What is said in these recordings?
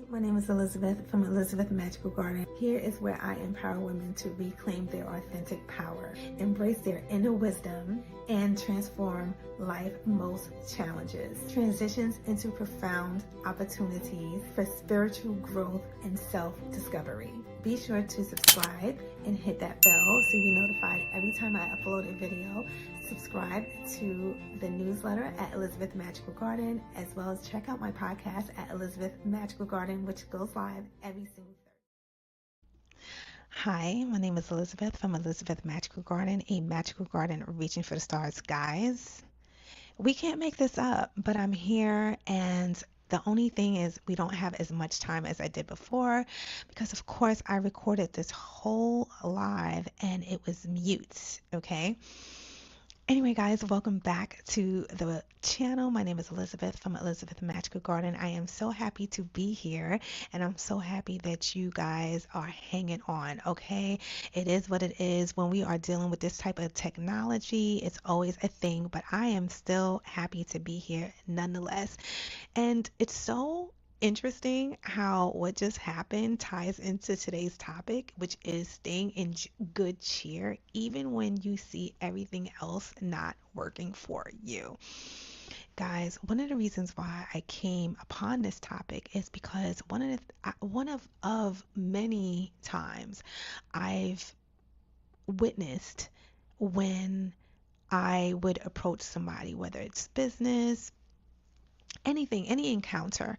My name is Elizabeth from Elizabeth Magical Garden. Here is where I empower women to reclaim their authentic power, embrace their inner wisdom, and transform life's most challenges. Transitions into profound opportunities for spiritual growth and self-discovery. Be sure to subscribe and hit that bell so you're notified every time I upload a video. Subscribe to the newsletter at Elizabeth Magical Garden, as well as check out my podcast at Elizabeth Magical Garden, which goes live every single Thursday. Hi, my name is Elizabeth from Elizabeth Magical Garden, a magical garden reaching for the stars. Guys, we can't make this up, but I'm here, and the only thing is we don't have as much time as I did before because, of course, I recorded this whole live and it was mute, okay? Anyway, guys, welcome back to the channel. My name is Elizabeth from Elizabeth Magical Garden. I am so happy to be here, and I'm so happy that you guys are hanging on, okay? It is what it is. When we are dealing with this type of technology, it's always a thing, but I am still happy to be here nonetheless. And it's so interesting how what just happened ties into today's topic, which is staying in good cheer, even when you see everything else not working for you. Guys, one of the reasons why I came upon this topic is because one of many times I've witnessed when I would approach somebody, whether it's business, anything, any encounter.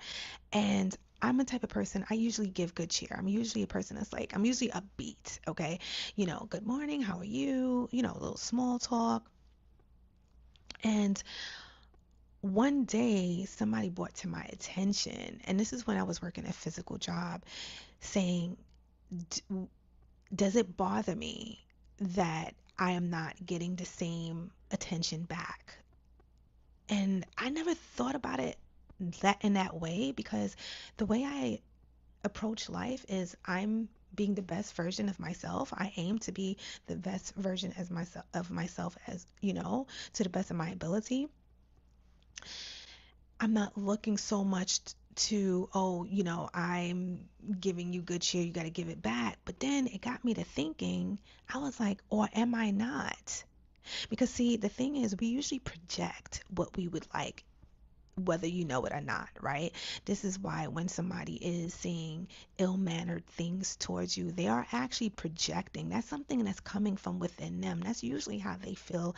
And I'm a type of person, I usually give good cheer. I'm usually a person that's like, I'm usually upbeat, okay? Good morning, how are you? A little small talk. And one day, somebody brought to my attention, and this is when I was working a physical job, saying, does it bother me that I am not getting the same attention back? And I never thought about it that in that way, because the way I approach life is I'm being the best version of myself. I aim to be the best version as myself as, to the best of my ability. I'm not looking so much to, oh, I'm giving you good cheer, you got to give it back. But then it got me to thinking, I was like, or am I not? Because see, the thing is, we usually project what we would like, whether you know it or not, right? This is why when somebody is saying ill-mannered things towards you, they are actually projecting. That's something that's coming from within them. That's usually how they feel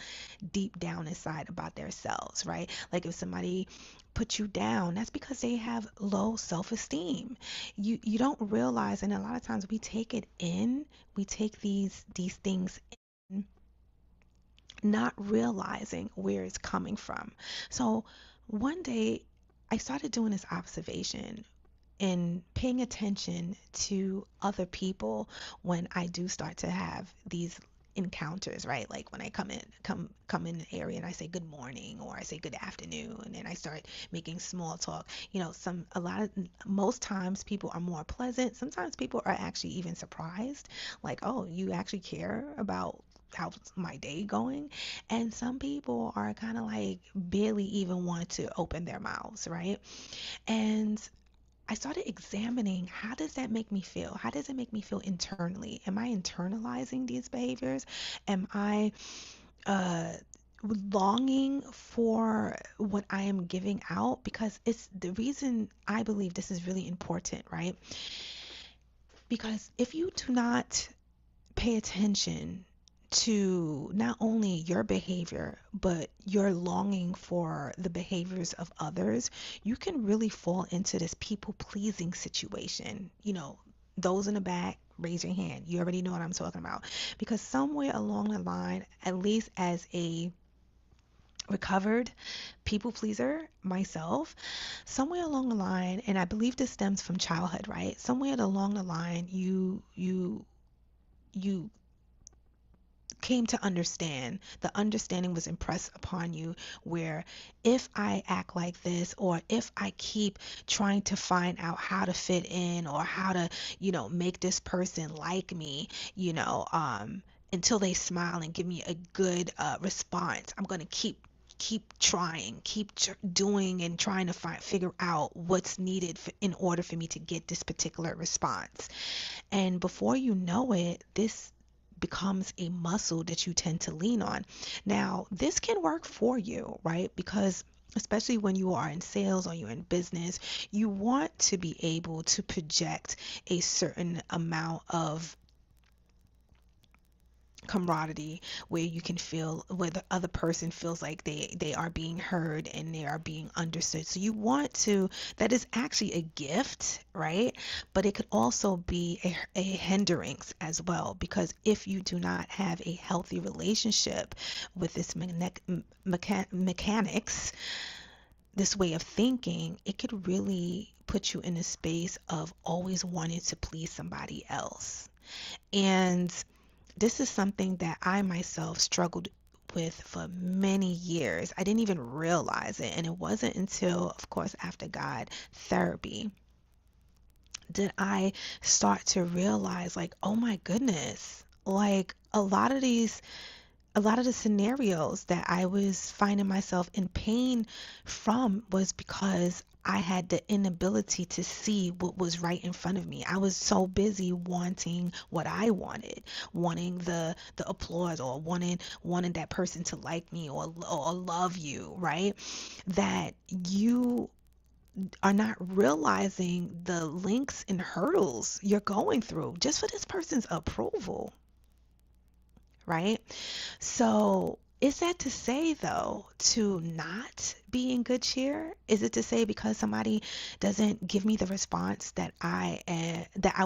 deep down inside about themselves, right? Like if somebody puts you down, that's because they have low self-esteem. You don't realize, and a lot of times we take it in, we take these things in, not realizing where it's coming from. So one day I started doing this observation and paying attention to other people when I do start to have these encounters, right? Like when I come in an area and I say good morning or I say good afternoon and I start making small talk. Most times people are more pleasant. Sometimes people are actually even surprised, like, oh, you actually care about how's my day going? And some people are kind of like barely even want to open their mouths, right? And I started examining, how does that make me feel? How does it make me feel internally? Am I internalizing these behaviors? Am I uh, longing for what I am giving out? Because it's the reason I believe this is really important, right? Because if you do not pay attention to not only your behavior, but your longing for the behaviors of others, you can really fall into this people pleasing situation. Those in the back, raise your hand. You already know what I'm talking about. Because somewhere along the line, at least as a recovered people pleaser myself, somewhere along the line, and I believe this stems from childhood, right? Somewhere along the line, you came to understand, the understanding was impressed upon you, where if I act like this, or if I keep trying to find out how to fit in, or how to make this person like me, until they smile and give me a good response, I'm going to keep keep trying, doing and trying to figure out what's needed in order for me to get this particular response. And before you know it, this becomes a muscle that you tend to lean on. Now, this can work for you, right? Because especially when you are in sales or you're in business, you want to be able to project a certain amount of camaraderie where you can feel where the other person feels like they are being heard and they are being understood. So you want to, that is actually a gift, right? But it could also be a hindrance as well, because if you do not have a healthy relationship with this mechanics, this way of thinking, it could really put you in a space of always wanting to please somebody else. And this is something that I myself struggled with for many years. I didn't even realize it. And it wasn't until, of course, after God therapy did I start to realize, like, oh my goodness, like a lot of the scenarios that I was finding myself in pain from was because I had the inability to see what was right in front of me. I was so busy wanting what I wanted, wanting the applause, or wanting that person to like me, or love you, right? That you are not realizing the links and hurdles you're going through just for this person's approval, right? So, is that to say though to not be in good cheer? Is it to say because somebody doesn't give me the response that I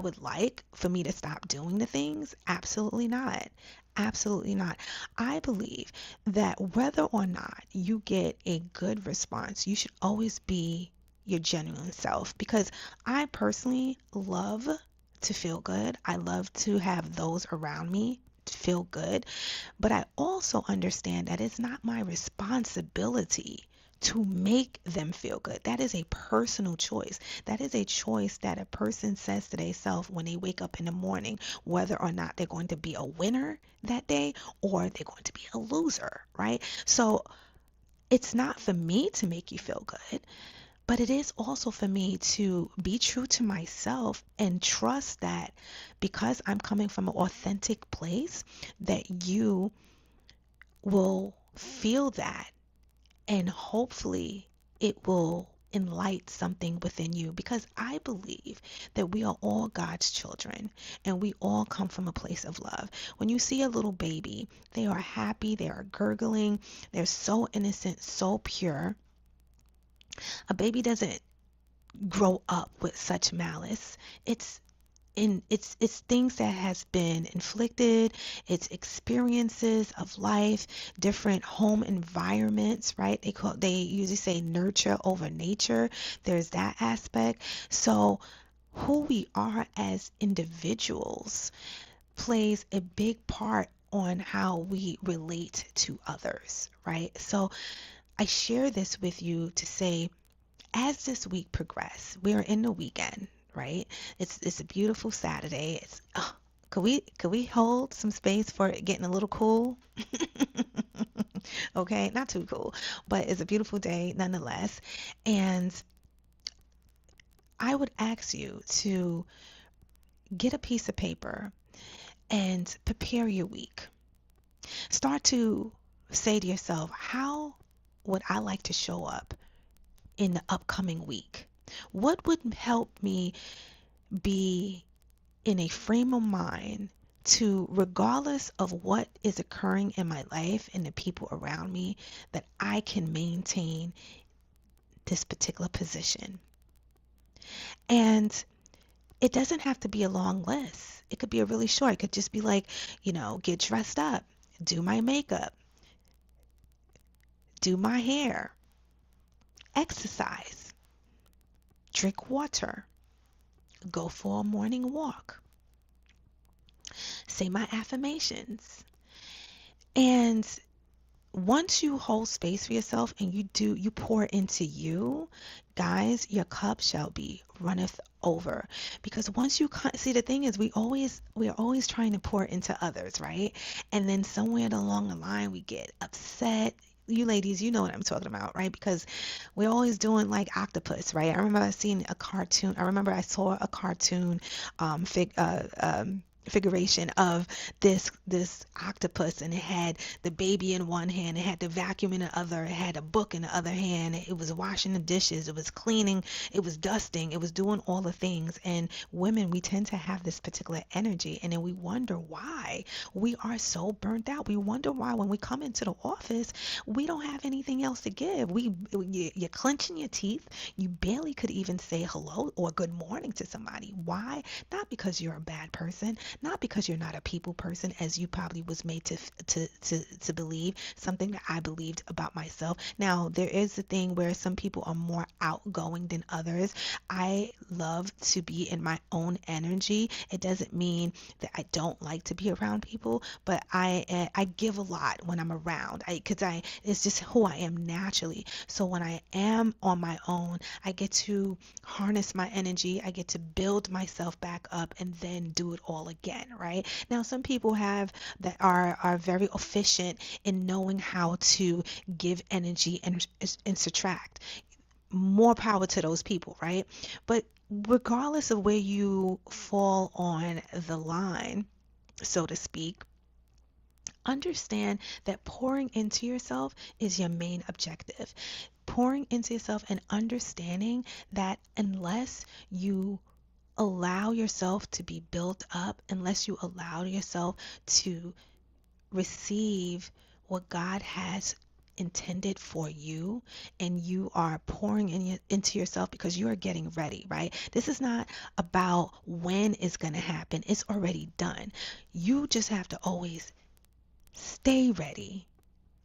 would like for me to stop doing the things? Absolutely not. Absolutely not. I believe that whether or not you get a good response, you should always be your genuine self, because I personally love to feel good. I love to have those around me to feel good. But I also understand that it's not my responsibility to make them feel good. That is a personal choice. That is a choice that a person says to themselves when they wake up in the morning, whether or not they're going to be a winner that day or they're going to be a loser, right? So it's not for me to make you feel good, but it is also for me to be true to myself and trust that because I'm coming from an authentic place, that you will feel that, and hopefully it will enlight something within you, because I believe that we are all God's children and we all come from a place of love. When you see a little baby, they are happy, they are gurgling, they're so innocent, so pure. A baby doesn't grow up with such malice. It's it's things that has been inflicted, it's experiences of life, different home environments, right? They usually say nurture over nature. There's that aspect. So who we are as individuals plays a big part on how we relate to others, right? So I share this with you to say, as this week progresses, we are in the weekend, right? It's a beautiful Saturday. Could we hold some space for it getting a little cool? Okay, not too cool, but it's a beautiful day nonetheless. And I would ask you to get a piece of paper and prepare your week. Start to say to yourself, how would I like to show up in the upcoming week? What would help me be in a frame of mind to, regardless of what is occurring in my life and the people around me, that I can maintain this particular position? And it doesn't have to be a long list. It could be a really short. It could just be like, get dressed up, do my makeup, do my hair, exercise, drink water, go for a morning walk, say my affirmations. And once you hold space for yourself and you pour into you, guys, your cup shall be runneth over. Because once you see, the thing is, we are always trying to pour into others, right? And then somewhere along the line we get upset, You ladies, you know what I'm talking about, right? Because we're always doing like octopus, right? I remember I seen a cartoon. I remember I saw a cartoon figuration of this octopus, and it had the baby in one hand, it had the vacuum in the other, it had a book in the other hand, it was washing the dishes, it was cleaning, it was dusting, it was doing all the things. And women, we tend to have this particular energy, and then we wonder why we are so burnt out. We wonder why when we come into the office we don't have anything else to give. You're clenching your teeth. You barely could even say hello or good morning to somebody. Why? Not because you're a bad person, not because you're not a people person, as you probably was made to believe, something that I believed about myself. Now, there is a thing where some people are more outgoing than others. I love to be in my own energy. It doesn't mean that I don't like to be around people, but I give a lot when I'm around. Because it's just who I am naturally. So when I am on my own, I get to harness my energy. I get to build myself back up and then do it all again, right? Now, some people have that are very efficient in knowing how to give energy and subtract. More power to those people, right? But regardless of where you fall on the line, so to speak, understand that pouring into yourself is your main objective. Pouring into yourself and understanding that unless you allow yourself to be built up, unless you allow yourself to receive what God has intended for you, and you are pouring into yourself because you are getting ready, right? This is not about when it's going to happen. It's already done. You just have to always stay ready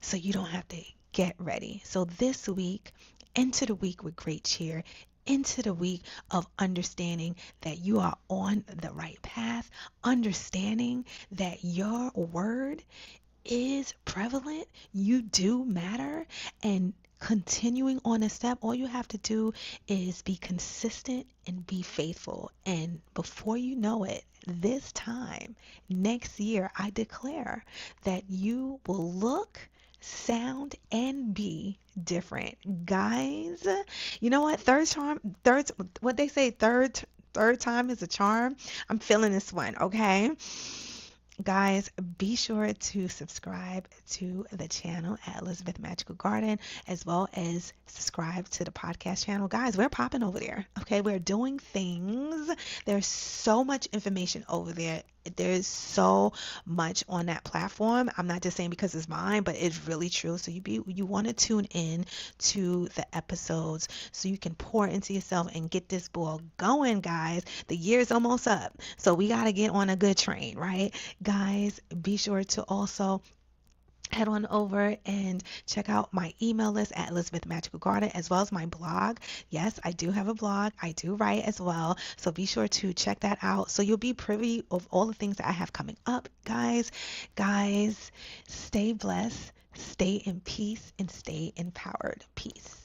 so you don't have to get ready. So this week, enter the week with great cheer, into the week of understanding that you are on the right path, understanding that your word is prevalent, you do matter, and continuing on a step, all you have to do is be consistent and be faithful. And before you know it, this time next year, I declare that you will look, sound, and be different. Guys, you know what? What they say, third time is a charm. I'm feeling this one, okay? Guys, be sure to subscribe to the channel at Elizabeth Magical Garden, as well as subscribe to the podcast channel. Guys, we're popping over there. Okay, we're doing things. There's so much information over there. There's so much on that platform. I'm not just saying because it's mine, but it's really true. So you want to tune in to the episodes so you can pour into yourself and get this ball going, guys. The year's almost up, so we got to get on a good train, right? Guys, be sure to also head on over and check out my email list at Elizabeth Magical Garden, as well as my blog. Yes, I do have a blog. I do write as well. So be sure to check that out so you'll be privy of all the things that I have coming up, guys. Guys, stay blessed, stay in peace, and stay empowered. Peace.